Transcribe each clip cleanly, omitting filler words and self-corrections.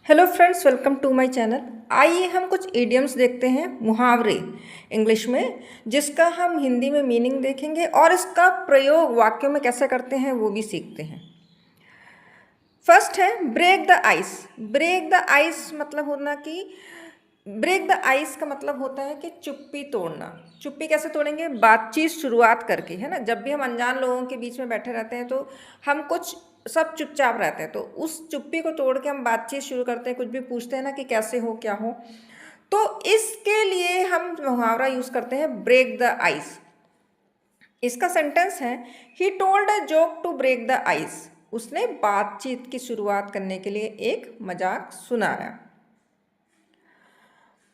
Hello friends, welcome to my channel. आइए हम कुछ इडियम्स देखते हैं, मुहावरे इंग्लिश में, जिसका हम हिंदी में मीनिंग देखेंगे और इसका प्रयोग वाक्यों में कैसे करते हैं वो भी सीखते हैं। फर्स्ट है break the ice. Break the ice मतलब होना कि ब्रेक द आइस का मतलब होता है कि चुप्पी तोड़ना। चुप्पी कैसे तोड़ेंगे? बातचीत शुरुआत करके, है ना। जब भी हम अनजान लोगों के बीच में बैठे रहते हैं तो हम कुछ सब चुपचाप रहते हैं, तो उस चुप्पी को तोड़ के हम बातचीत शुरू करते हैं, कुछ भी पूछते हैं ना कि कैसे हो, क्या हो। तो इसके लिए हम मुहावरा यूज करते हैं ब्रेक द आइस। इसका सेंटेंस है he told a joke to break the ice. उसने बातचीत की शुरुआत करने के लिए एक मजाक सुनाया।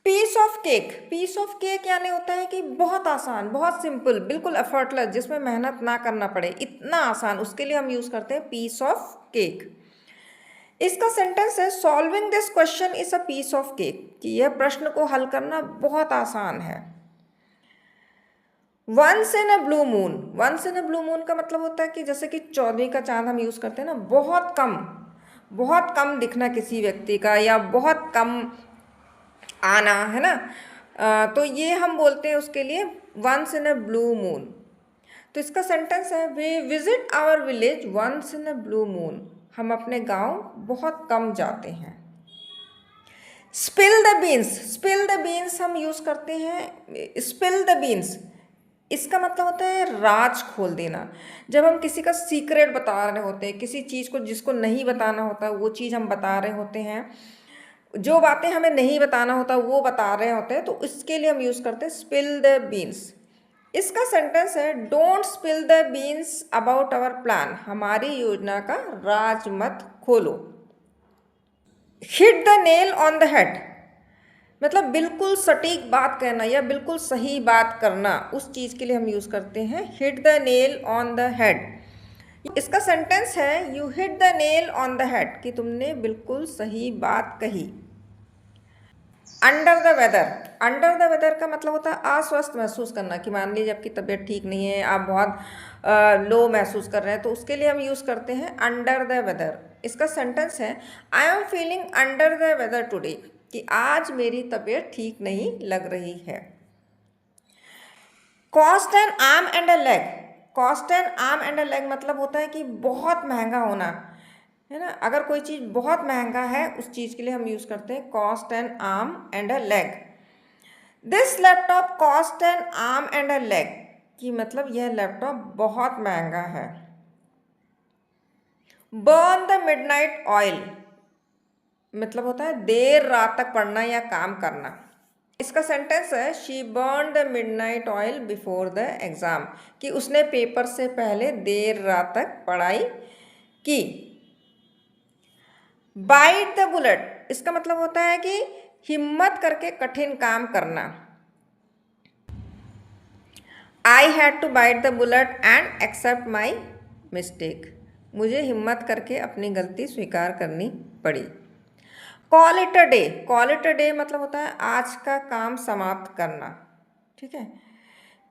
Piece of cake. Piece of cake यानी होता है कि बहुत आसान, बहुत सिंपल, बिल्कुल एफर्टलेस, जिसमें मेहनत ना करना पड़े, इतना आसान, उसके लिए हम यूज करते हैं पीस ऑफ केक। इसका सेंटेंस है solving this question is a piece of cake, कि यह प्रश्न को हल करना बहुत आसान है। Once in a blue moon. Once in a blue moon का मतलब होता है कि जैसे कि चौदहवीं का चांद हम यूज करते हैं ना, बहुत कम दिखना किसी व्यक्ति का, या बहुत कम आना, है ना। तो ये हम बोलते हैं उसके लिए once in a blue moon. तो इसका सेंटेंस है we visit our village once in a blue moon. हम अपने गांव बहुत कम जाते हैं। Spill the beans. Spill the beans हम यूज करते हैं, स्पिल द बीन्स इसका मतलब होता है राज खोल देना। जब हम किसी का सीक्रेट बता रहे होते हैं, किसी चीज़ को जिसको नहीं बताना होता वो चीज़ हम बता रहे होते हैं, जो बातें हमें नहीं बताना होता वो बता रहे होते हैं, तो इसके लिए हम यूज़ करते हैं स्पिल द बीन्स। इसका सेंटेंस है don't spill the beans about our plan. हमारी योजना का राज मत खोलो। Hit the nail on the head मतलब बिल्कुल सटीक बात कहना या बिल्कुल सही बात करना, उस चीज़ के लिए हम यूज़ करते हैं hit the nail on the head. इसका सेंटेंस है you hit the nail on the head, कि तुमने बिल्कुल सही बात कही। Under the weather. Under the weather का मतलब होता है अस्वस्थ महसूस करना, कि मान लीजिए आपकी तबीयत ठीक नहीं है, आप बहुत लो महसूस कर रहे हैं, तो उसके लिए हम यूज़ करते हैं अंडर द वेदर। इसका सेंटेंस है I am feeling under the weather today, कि आज मेरी तबीयत ठीक नहीं लग रही है। Cost an arm and a leg. Cost an arm and a leg मतलब होता है कि बहुत महंगा होना, है ना। अगर कोई चीज़ बहुत महंगा है, उस चीज़ के लिए हम यूज़ करते हैं cost an arm and a leg. This laptop cost an arm and a leg, कि मतलब यह लैपटॉप बहुत महंगा है। बर्न द मिडनाइट ऑयल मतलब होता है देर रात तक पढ़ना या काम करना। इसका सेंटेंस है she burn the midnight oil before the exam, कि उसने पेपर से पहले देर रात तक पढ़ाई की। बाइट द बुलेट इसका मतलब होता है कि हिम्मत करके कठिन काम करना। I had to bite the bullet and accept my mistake, मुझे हिम्मत करके अपनी गलती स्वीकार करनी पड़ी। Call it a day. Call it a day मतलब होता है आज का काम समाप्त करना, ठीक है,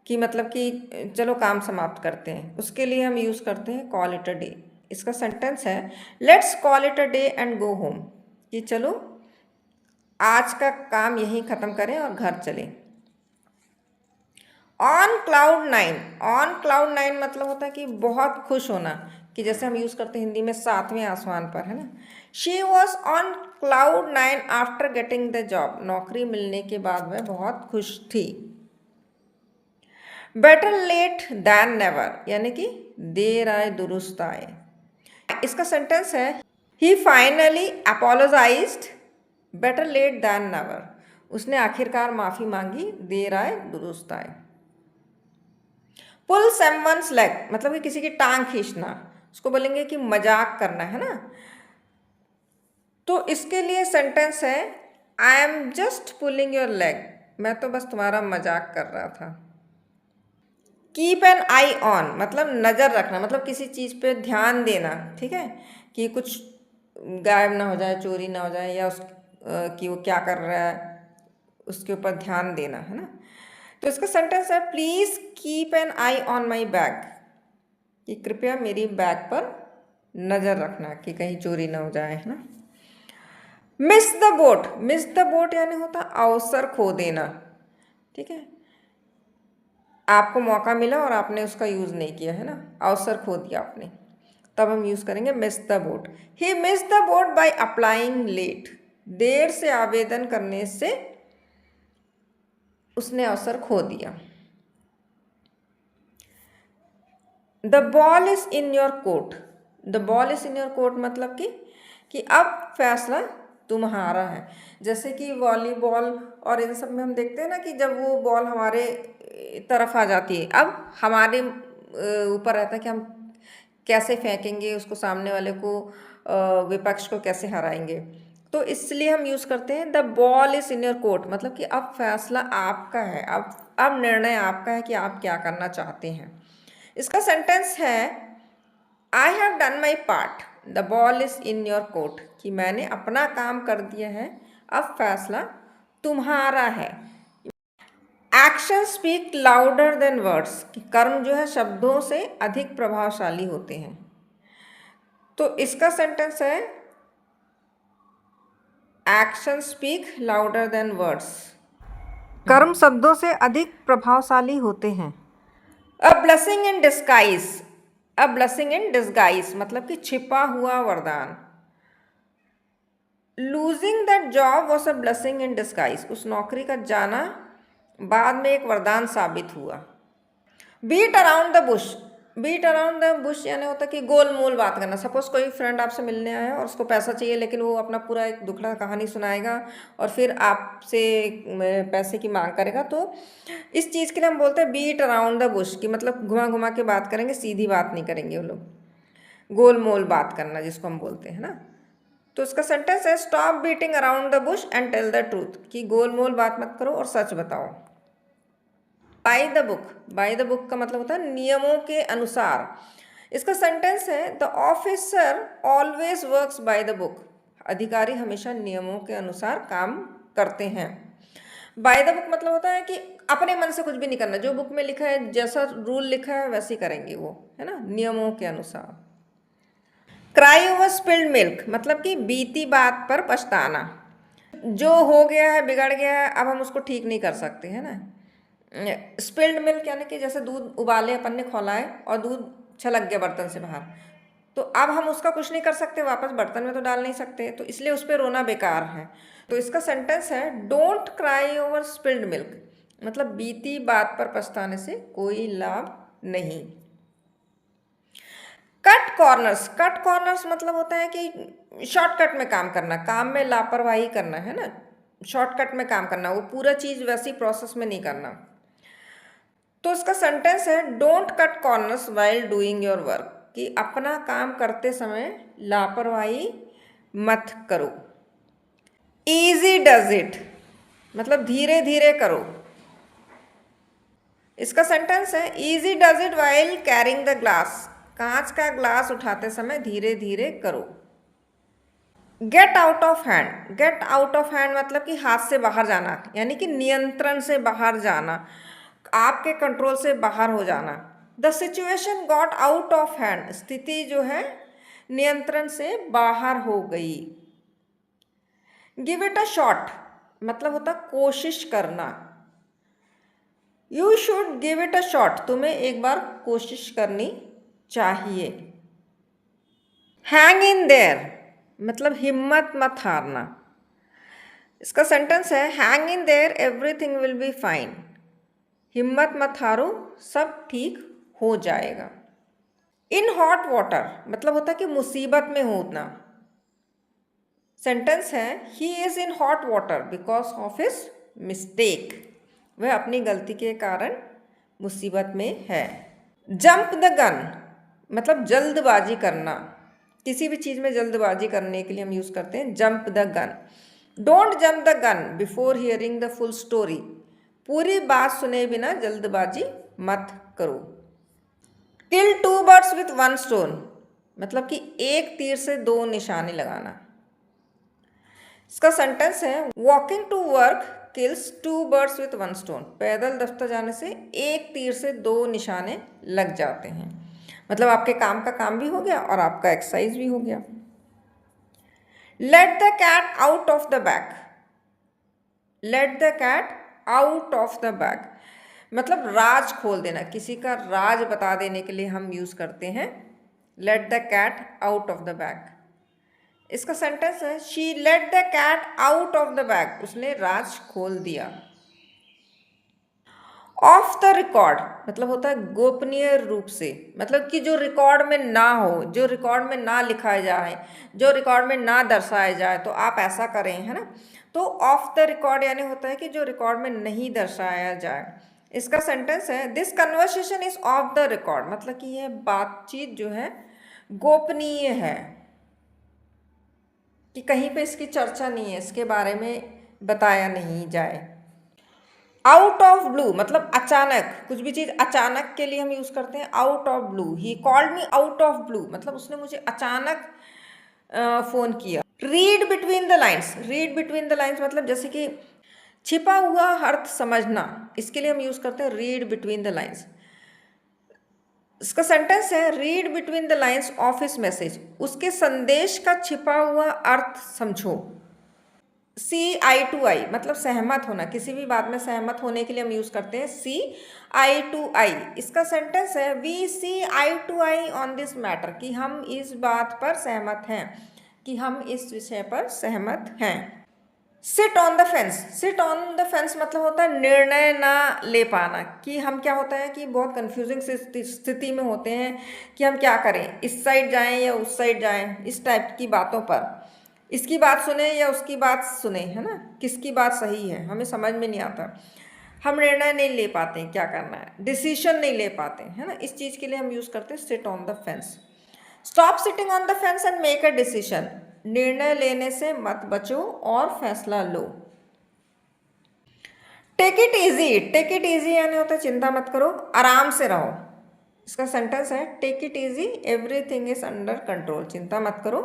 कि मतलब कि चलो काम समाप्त करते हैं, उसके लिए हम यूज़ करते हैं कॉल इट अ डे। इसका सेंटेंस है let's call it a day and go home, कि चलो आज का काम यहीं ख़त्म करें और घर चलें। On cloud nine. On cloud nine मतलब होता है कि बहुत खुश होना, कि जैसे हम यूज़ करते हैं हिंदी में सातवें आसमान पर, है ना। She was on cloud nine after getting the job, नौकरी मिलने के बाद वह बहुत खुश थी। बेटर लेट दैन नेवर यानी कि देर आए दुरुस्त आए। इसका सेंटेंस है he finally apologised better late than never, उसने आखिरकार माफ़ी मांगी, देर आए दुरुस्त आए। पुल समवन्स लेग मतलब कि किसी की टांग खींचना, उसको बोलेंगे कि मजाक करना, है ना। तो इसके लिए सेंटेंस है I am just pulling your leg, मैं तो बस तुम्हारा मजाक कर रहा था। कीप एन आई ऑन मतलब नज़र रखना, मतलब किसी चीज़ पे ध्यान देना, ठीक है, कि कुछ गायब ना हो जाए, चोरी ना हो जाए, या कि वो क्या कर रहा है उसके ऊपर ध्यान देना, है ना। तो इसका सेंटेंस है please keep an I on my bag, कि कृपया मेरी बैग पर नज़र रखना कि कहीं चोरी ना हो जाए, है ना। मिस द बोट यानी होता अवसर खो देना, ठीक है। आपको मौका मिला और आपने उसका यूज़ नहीं किया, है ना, अवसर खो दिया आपने, तब हम यूज़ करेंगे miss the boat. He miss the boat by applying late, देर से आवेदन करने से उसने अवसर खो दिया। The ball is in your court, the ball is in your court मतलब कि अब फैसला तुम्हारा है। जैसे कि वॉलीबॉल और इन सब में हम देखते हैं ना कि जब वो बॉल हमारे तरफ आ जाती है, अब हमारे ऊपर रहता है कि हम कैसे फेंकेंगे उसको, सामने वाले को, विपक्ष को कैसे हराएंगे। तो इसलिए हम यूज़ करते हैं the ball is in your court, मतलब कि अब फैसला आपका है, अब निर्णय आपका है कि आप क्या करना चाहते हैं। इसका सेंटेंस है I have done my part, the ball is in your court, कि मैंने अपना काम कर दिया है, अब फैसला तुम्हारा है। Action speak louder than words, कि कर्म जो है शब्दों से अधिक प्रभावशाली होते हैं। तो इसका सेंटेंस है action speak louder than words, कर्म शब्दों से अधिक प्रभावशाली होते हैं। A blessing in disguise, a blessing in disguise मतलब कि छिपा हुआ वरदान। Losing that job was a blessing in disguise, उस नौकरी का जाना बाद में एक वरदान साबित हुआ। Beat around the bush, beat around the bush यानी होता है कि गोल मोल बात करना। सपोज कोई फ्रेंड आपसे मिलने आया और उसको पैसा चाहिए, लेकिन वो अपना पूरा एक दुखड़ा कहानी सुनाएगा और फिर आपसे पैसे की मांग करेगा। तो इस चीज़ के लिए हम बोलते हैं बीट अराउंड द बुश, कि मतलब घुमा घुमा के बात करेंगे, सीधी बात नहीं करेंगे वो लोग, गोल मोल बात करना जिसको हम बोलते हैं ना। तो उसका सेंटेंस है stop beating around the bush and tell the truth, कि गोल मोल बात मत करो और सच बताओ। By the book, by the book का मतलब होता है नियमों के अनुसार। इसका सेंटेंस है the officer always works by the book, अधिकारी हमेशा नियमों के अनुसार काम करते हैं। बाय द बुक मतलब होता है कि अपने मन से कुछ भी नहीं करना, जो बुक में लिखा है, जैसा रूल लिखा है वैसे ही करेंगे वो, है ना, नियमों के अनुसार। क्राई ओवर स्पिल्ड मिल्क मतलब कि बीती बात पर पछताना, जो हो गया है, बिगड़ गया है, अब हम उसको ठीक नहीं कर सकते, है ना। स्पिल्ड मिल्क यानी कि जैसे दूध उबाले अपन ने, खौलाए और दूध छलक गया बर्तन से बाहर, तो अब हम उसका कुछ नहीं कर सकते, वापस बर्तन में तो डाल नहीं सकते, तो इसलिए उस पर रोना बेकार है। तो इसका सेंटेंस है don't cry over spilled milk, मतलब बीती बात पर पछताने से कोई लाभ नहीं। कट कॉर्नर्स, कट कॉर्नर्स मतलब होता है कि शॉर्टकट में काम करना, काम में लापरवाही करना, है ना, शॉर्टकट में काम करना, वो पूरा चीज़ वैसी प्रोसेस में नहीं करना। तो इसका सेंटेंस है don't cut corners while doing your work, कि अपना काम करते समय लापरवाही मत करो। ईजी डज इट मतलब धीरे धीरे करो। इसका सेंटेंस है easy does it while carrying the glass, कांच का ग्लास उठाते समय धीरे धीरे करो। Get out of hand, get out of hand मतलब कि हाथ से बाहर जाना, यानी कि नियंत्रण से बाहर जाना, आपके कंट्रोल से बाहर हो जाना। The situation got out of hand, स्थिति जो है नियंत्रण से बाहर हो गई। गिव इट अ शॉट मतलब होता कोशिश करना। You should give it a shot, तुम्हें एक बार कोशिश करनी चाहिए। हैंग इन देयर मतलब हिम्मत मत हारना। इसका सेंटेंस है hang in their everything will be fine, हिम्मत मत हारो, सब ठीक हो जाएगा। इन हॉट वाटर मतलब होता है कि मुसीबत में होना। सेंटेंस है he is in hot water because of his mistake, वह अपनी गलती के कारण मुसीबत में है। जंप द गन मतलब जल्दबाजी करना, किसी भी चीज़ में जल्दबाजी करने के लिए हम यूज़ करते हैं jump the gun. Don't jump the gun before hearing the full story, पूरी बात सुने बिना जल्दबाजी मत करो। Kill two birds with one stone मतलब कि एक तीर से दो निशाने लगाना। इसका सेंटेंस है walking to work kills two birds with one stone, पैदल दफ्तर जाने से एक तीर से दो निशाने लग जाते हैं, मतलब आपके काम का काम भी हो गया और आपका एक्सरसाइज भी हो गया। Let the cat out of the bag, let the cat out of the bag मतलब राज खोल देना, किसी का राज बता देने के लिए हम यूज करते हैं let the cat out of the bag. इसका सेंटेंस है she let the cat out of the bag, उसने राज खोल दिया। ऑफ द रिकॉर्ड मतलब होता है गोपनीय रूप से, मतलब कि जो रिकॉर्ड में ना हो, जो रिकॉर्ड में ना लिखा जाए, जो रिकॉर्ड में ना दर्शाया जाए, तो आप ऐसा करें, है ना। तो ऑफ द रिकॉर्ड यानी होता है कि जो रिकॉर्ड में नहीं दर्शाया जाए। इसका सेंटेंस है this conversation is of the record, मतलब कि यह बातचीत जो है गोपनीय है, कि कहीं पे इसकी चर्चा नहीं है, इसके बारे में बताया नहीं जाए। आउट ऑफ ब्लू मतलब अचानक, कुछ भी चीज़ अचानक के लिए हम यूज़ करते हैं out of blue. He called me out of blue मतलब उसने मुझे अचानक फ़ोन किया। Read between the lines, read between the lines मतलब जैसे कि छिपा हुआ अर्थ समझना, इसके लिए हम यूज़ करते हैं रीड बिटवीन द लाइन्स। इसका सेंटेंस है read between the lines of his message, उसके संदेश का छिपा हुआ अर्थ समझो। सी आई टू आई मतलब सहमत होना, किसी भी बात में सहमत होने के लिए हम यूज़ करते हैं सी आई टू आई। इसका सेंटेंस है we see eye to eye on this matter, कि हम इस बात पर सहमत हैं, कि हम इस विषय पर सहमत हैं। Sit on the fence, seat on the fence मतलब होता है निर्णय ना ले पाना, कि हम क्या होता है कि बहुत कंफ्यूजिंग स्थिति में होते हैं कि हम क्या करें, इस साइड जाएं या उस साइड जाएं, इस टाइप की बातों पर, इसकी बात सुने या उसकी बात सुने, है ना, किसकी बात सही है हमें समझ में नहीं आता, हम निर्णय नहीं ले पाते क्या करना है, डिसीजन नहीं ले पाते, है ना। इस चीज़ के लिए हम यूज़ करते हैं sit on the fence. Stop sitting on the fence and make a decision, निर्णय लेने से मत बचो और फैसला लो। Take it easy, take it easy यानी होता है चिंता मत करो, आराम से रहो। इसका सेंटेंस है take it easy everything is under control, चिंता मत करो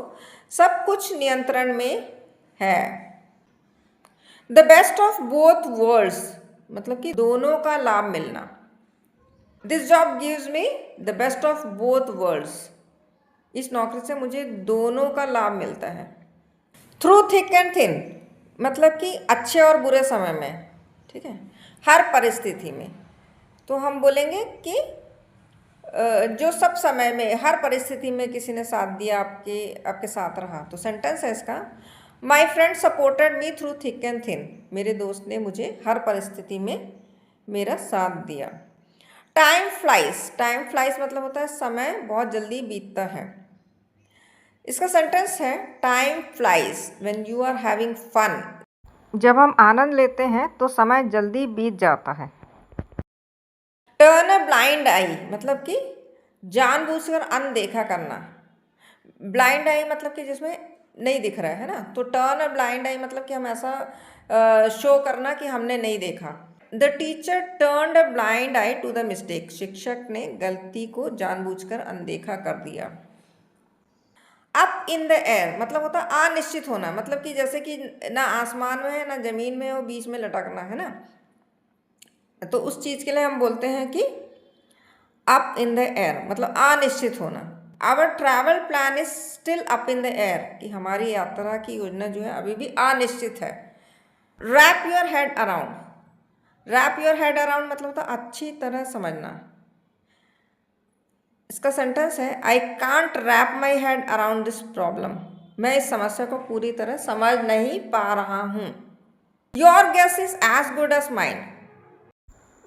सब कुछ नियंत्रण में है। The best of both worlds मतलब कि दोनों का लाभ मिलना। This job gives me the best of both worlds, इस नौकरी से मुझे दोनों का लाभ मिलता है। थ्रू थिक एंड थिन मतलब कि अच्छे और बुरे समय में, ठीक है, हर परिस्थिति में। तो हम बोलेंगे कि जो सब समय में हर परिस्थिति में किसी ने साथ दिया, आपके साथ रहा। तो सेंटेंस है इसका my friend supported me through thick and thin, मेरे दोस्त ने मुझे हर परिस्थिति में मेरा साथ दिया। टाइम फ्लाइज, टाइम फ्लाइज मतलब होता है समय बहुत जल्दी बीतता है। इसका सेंटेंस है time flies when you are having fun, जब हम आनंद लेते हैं तो समय जल्दी बीत जाता है। टर्न अ ब्लाइंड आई मतलब कि जानबूझकर अनदेखा करना। ब्लाइंड आई मतलब कि जिसमें नहीं दिख रहा है ना, तो टर्न अ ब्लाइंड आई मतलब कि हम ऐसा शो करना कि हमने नहीं देखा। The teacher turned a blind eye to the mistake, शिक्षक ने गलती को जानबूझकर अनदेखा कर दिया। अप इन द एयर मतलब होता है अनिश्चित होना, मतलब कि जैसे कि ना आसमान में है ना जमीन में हो, बीच में लटकना, है ना। तो उस चीज़ के लिए हम बोलते हैं कि अप इन द एयर मतलब अनिश्चित होना। Our travel plan is still up in the air, कि हमारी यात्रा की योजना जो है अभी भी अनिश्चित है। Wrap your head around, wrap your head around मतलब होता है अच्छी तरह समझना। इसका सेंटेंस है I can't wrap my head around this problem, मैं इस समस्या को पूरी तरह समझ नहीं पा रहा हूँ। Your guess is as good as mine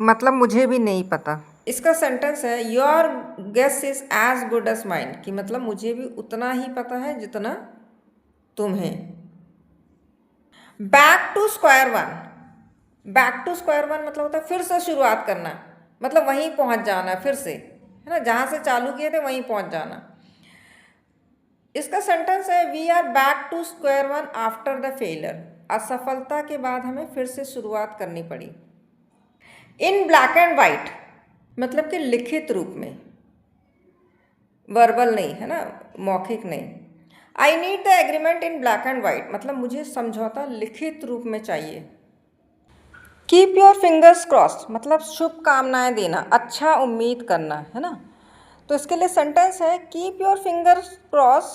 मतलब मुझे भी नहीं पता। इसका सेंटेंस है your guess is as good as mine, कि मतलब मुझे भी उतना ही पता है जितना तुम्हें। Back to square one, back to square one मतलब होता है फिर से शुरुआत करना, मतलब वहीं पहुंच जाना फिर से, है ना, जहां से चालू किए थे वहीं पहुंच जाना। इसका सेंटेंस है we are back to square one after the failure, असफलता के बाद हमें फिर से शुरुआत करनी पड़ी। इन ब्लैक एंड वाइट मतलब कि लिखित रूप में, वर्बल नहीं, है ना, मौखिक नहीं। I need the agreement in black and white मतलब मुझे समझौता लिखित रूप में चाहिए। कीप योर फिंगर्स क्रॉस्ड मतलब शुभकामनाएं देना, अच्छा उम्मीद करना, है ना। तो इसके लिए सेंटेंस है keep your fingers cross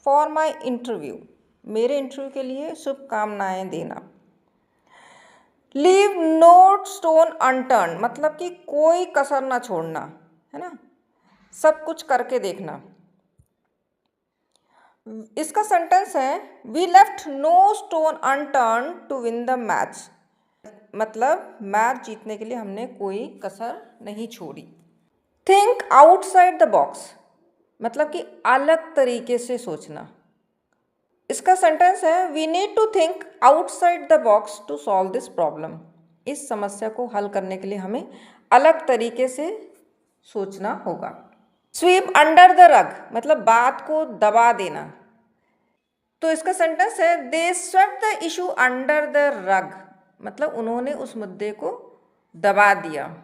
for my interview, मेरे इंटरव्यू के लिए शुभकामनाएं देना। लीव नो स्टोन अनटर्न, मतलब कि कोई कसर ना छोड़ना, है ना, सब कुछ करके देखना। इसका सेंटेंस है we left no stone unturn to win the match, मतलब मैच जीतने के लिए हमने कोई कसर नहीं छोड़ी। थिंक आउटसाइड द बॉक्स, मतलब कि अलग तरीके से सोचना। इसका सेंटेंस है we need to think outside the box to solve this problem, इस समस्या को हल करने के लिए हमें अलग तरीके से सोचना होगा। स्वीप अंडर द रग, मतलब बात को दबा देना। तो इसका सेंटेंस है they swept the issue under the rug, मतलब उन्होंने उस मुद्दे को दबा दिया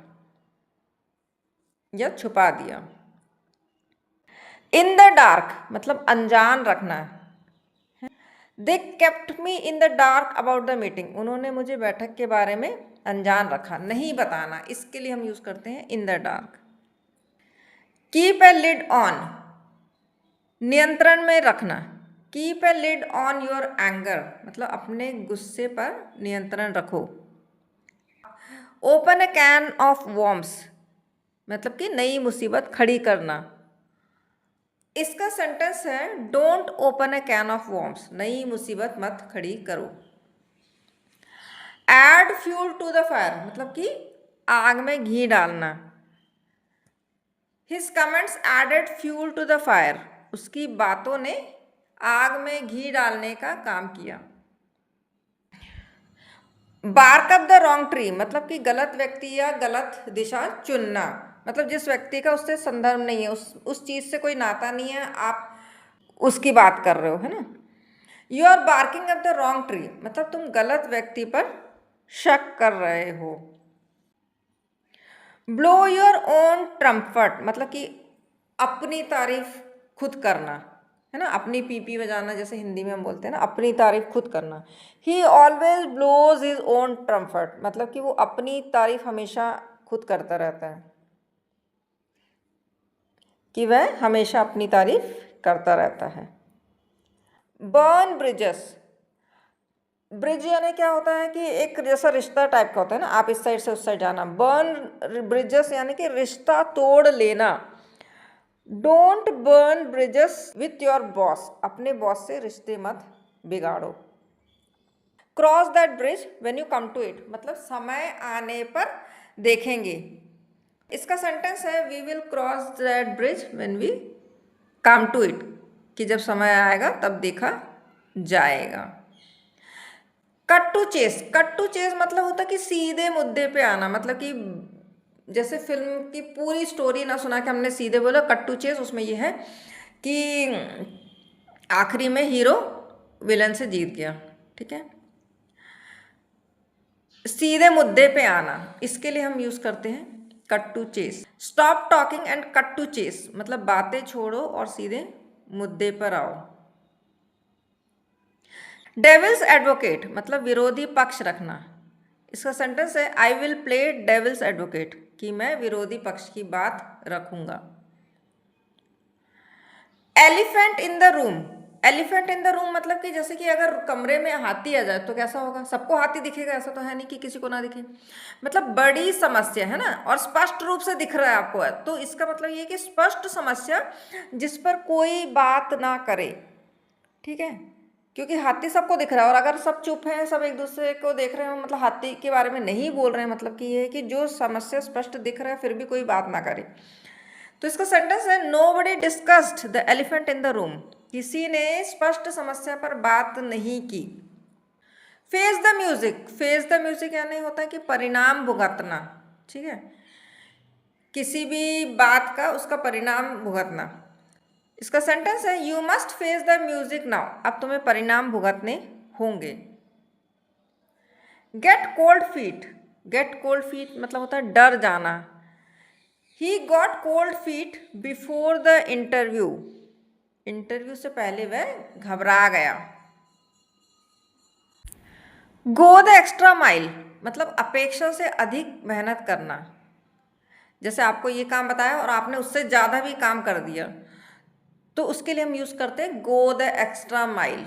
या छुपा दिया। इन द डार्क, मतलब अनजान रखना। They kept me in the dark about the meeting, उन्होंने मुझे बैठक के बारे में अनजान रखा, नहीं बताना, इसके लिए हम यूज करते हैं in the dark. Keep a lid on, नियंत्रण में रखना। Keep a lid on your anger, मतलब अपने गुस्से पर नियंत्रण रखो। Open a can of worms, मतलब कि नई मुसीबत खड़ी करना। इसका सेंटेंस है don't open a can of worms, नई मुसीबत मत खड़ी करो। Add fuel to the fire, मतलब कि आग में घी डालना। His comments added fuel to the fire, उसकी बातों ने आग में घी डालने का काम किया। Bark up the wrong tree, मतलब कि गलत व्यक्ति या गलत दिशा चुनना, मतलब जिस व्यक्ति का उससे संदर्भ नहीं है, उस चीज से कोई नाता नहीं है, आप उसकी बात कर रहे हो, है ना। You are barking up the wrong tree, मतलब तुम गलत व्यक्ति पर शक कर रहे हो। ब्लो योर ओन ट्रम्पट, मतलब कि अपनी तारीफ खुद करना, है ना, अपनी पीपी बजाना, जैसे हिंदी में हम बोलते हैं ना, अपनी तारीफ खुद करना। He always blows his own trumpet, मतलब कि वो अपनी तारीफ हमेशा खुद करता रहता है, कि वह हमेशा अपनी तारीफ करता रहता है। बर्न ब्रिजेस, ब्रिज यानी क्या होता है कि एक जैसा रिश्ता टाइप का होता है ना, आप इस साइड से उस साइड जाना। बर्न ब्रिजेस यानी कि रिश्ता तोड़ लेना। Don't burn bridges with your boss, अपने बॉस से रिश्ते मत बिगाड़ो। Cross that bridge when you come to it, मतलब समय आने पर देखेंगे। इसका सेंटेंस है we will cross that bridge when we come to it, कि जब समय आएगा तब देखा जाएगा। Cut to chase, cut to chase मतलब होता है कि सीधे मुद्दे पे आना, मतलब कि जैसे फिल्म की पूरी स्टोरी ना सुना के हमने सीधे बोला कट टू चेस, उसमें यह है कि आखिरी में हीरो विलन से जीत गया, ठीक है। सीधे मुद्दे पे आना, इसके लिए हम यूज करते हैं cut to chase. Stop talking and cut to chase, मतलब बातें छोड़ो और सीधे मुद्दे पर आओ। डेविल्स एडवोकेट, मतलब विरोधी पक्ष रखना। इसका सेंटेंस है I will play devil's advocate, कि मैं विरोधी पक्ष की बात रखूंगा। Elephant in the room, elephant in the room मतलब कि जैसे कि अगर कमरे में हाथी आ जाए तो कैसा होगा, सबको हाथी दिखेगा, ऐसा तो है नहीं कि किसी को ना दिखे, मतलब बड़ी समस्या है ना, और स्पष्ट रूप से दिख रहा है आपको, तो इसका मतलब ये कि स्पष्ट समस्या जिस पर कोई बात ना करे, ठीक है, क्योंकि हाथी सबको दिख रहा है, और अगर सब चुप हैं, सब एक दूसरे को देख रहे हैं, मतलब हाथी के बारे में नहीं बोल रहे हैं, मतलब कि ये है कि जो समस्या स्पष्ट दिख रहा है फिर भी कोई बात ना करे। तो इसका सेंटेंस है nobody discussed the elephant in the room, किसी ने स्पष्ट समस्या पर बात नहीं की। Face the music, face the music यानी होता है कि परिणाम भुगतना, ठीक है, किसी भी बात का उसका परिणाम भुगतना। इसका सेंटेंस है you must face the music now, अब तुम्हें परिणाम भुगतने होंगे। Gate cold feet, gate cold feet मतलब होता है डर जाना। He got cold feet before the interview, interview से पहले वह घबरा गया। गो द एक्स्ट्रा माइल मतलब अपेक्षा से अधिक मेहनत करना, जैसे आपको ये काम बताया और आपने उससे ज़्यादा भी काम कर दिया, तो उसके लिए हम यूज़ करते हैं go the extra mile.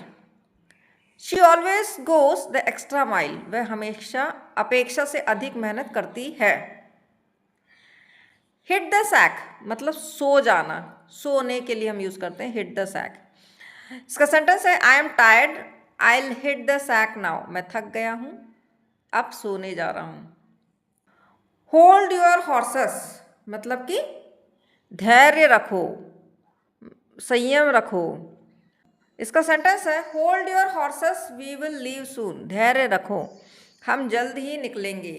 She always goes the extra mile, वह हमेशा अपेक्षा से अधिक मेहनत करती है। हिट द सैक मतलब सो जाना, सोने के लिए हम यूज करते हैं हिट द सैक। इसका सेंटेंस है I am tired, I will hit the sack now, मैं थक गया हूं, अब सोने जा रहा हूं। होल्ड योर हॉर्सेस मतलब कि धैर्य रखो, संयम रखो। इसका सेंटेंस है hold your horses we will leave soon, धैर्य रखो, हम जल्द ही निकलेंगे।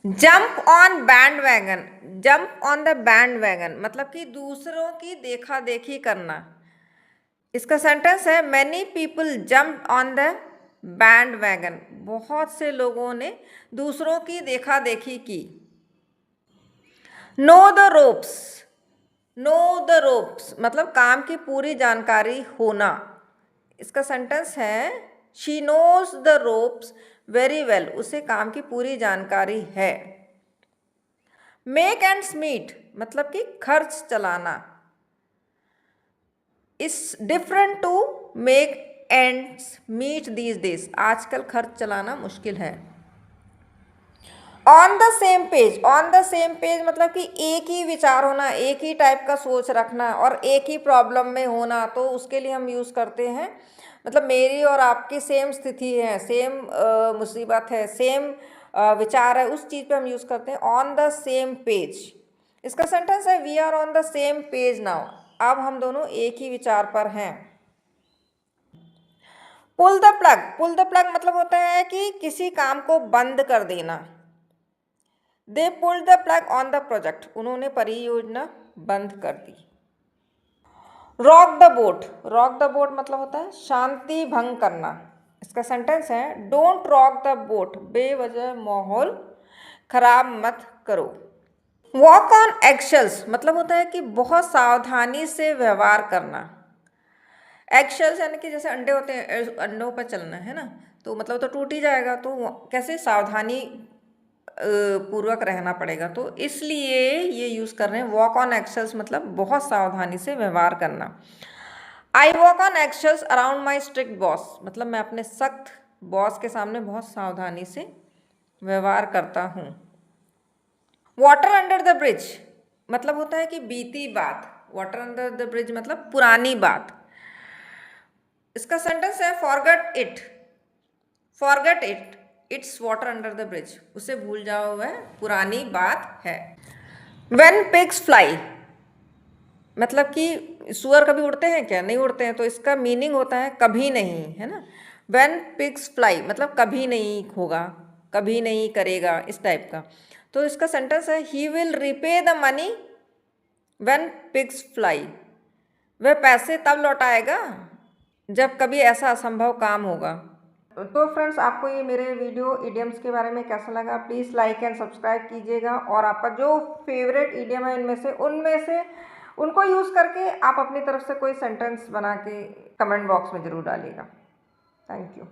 Jump on bandwagon, jump on the bandwagon मतलब कि दूसरों की देखा देखी करना। इसका सेंटेंस है many people jump on the bandwagon, बहुत से लोगों ने दूसरों की देखा देखी की। Know the ropes, know the ropes मतलब काम की पूरी जानकारी होना। इसका सेंटेंस है she knows the ropes very well, उसे काम की पूरी जानकारी है। मेक एंड्स मीट मतलब कि खर्च चलाना। It's different to make ends meet these days, आजकल खर्च चलाना मुश्किल है। On the same page, on the same page मतलब कि एक ही विचार होना, एक ही टाइप का सोच रखना और एक ही प्रॉब्लम में होना, तो उसके लिए हम यूज़ करते हैं मतलब मेरी और आपकी सेम स्थिति है, सेम मुसीबत है, सेम विचार है, उस चीज़ पे हम यूज़ करते हैं ऑन द सेम पेज। इसका सेंटेंस है we are on the same page now, अब हम दोनों एक ही विचार पर हैं। Pull the plug, pull the plug मतलब होता है कि किसी काम को बंद कर देना। They pulled the plug on the project, उन्होंने परियोजना बंद कर दी। Rock the boat, rock the boat मतलब होता है शांति भंग करना। इसका सेंटेंस है डोंट रॉक द बोट, बेवजह माहौल खराब मत करो। वॉक ऑन एगशेल्स मतलब होता है कि बहुत सावधानी से व्यवहार करना। एगशेल्स यानी कि जैसे अंडे होते हैं, अंडों पर चलना है ना, तो मतलब तो टूट ही जाएगा, तो कैसे सावधानी पूर्वक रहना पड़ेगा, तो इसलिए ये यूज़ कर रहे हैं वॉक ऑन एक्शल्स मतलब बहुत सावधानी से व्यवहार करना। I walk on eggshells around my strict boss मतलब मैं अपने सख्त बॉस के सामने बहुत सावधानी से व्यवहार करता हूँ। वाटर अंडर द ब्रिज मतलब होता है कि बीती बात, वाटर अंडर द ब्रिज मतलब पुरानी बात। इसका सेंटेंस है forget it, forget it it's water under the bridge, उसे भूल जाओ, वह पुरानी बात है। वेन पिग्स फ्लाई मतलब कि सुअर कभी उड़ते हैं क्या, नहीं उड़ते हैं, तो इसका मीनिंग होता है कभी नहीं, है ना। वेन पिग्स फ्लाई मतलब कभी नहीं होगा, कभी नहीं करेगा, इस टाइप का। तो इसका सेंटेंस है he will repay the money when pigs fly, वह पैसे तब लौटाएगा जब कभी ऐसा असंभव काम होगा। तो फ्रेंड्स आपको ये मेरे वीडियो इडियम्स के बारे में कैसा लगा, प्लीज़ लाइक एंड सब्सक्राइब कीजिएगा और आपका जो फेवरेट इडियम है उनमें से उनको यूज़ करके आप अपनी तरफ से कोई सेंटेंस बना के कमेंट बॉक्स में ज़रूर डालिएगा। Thank you.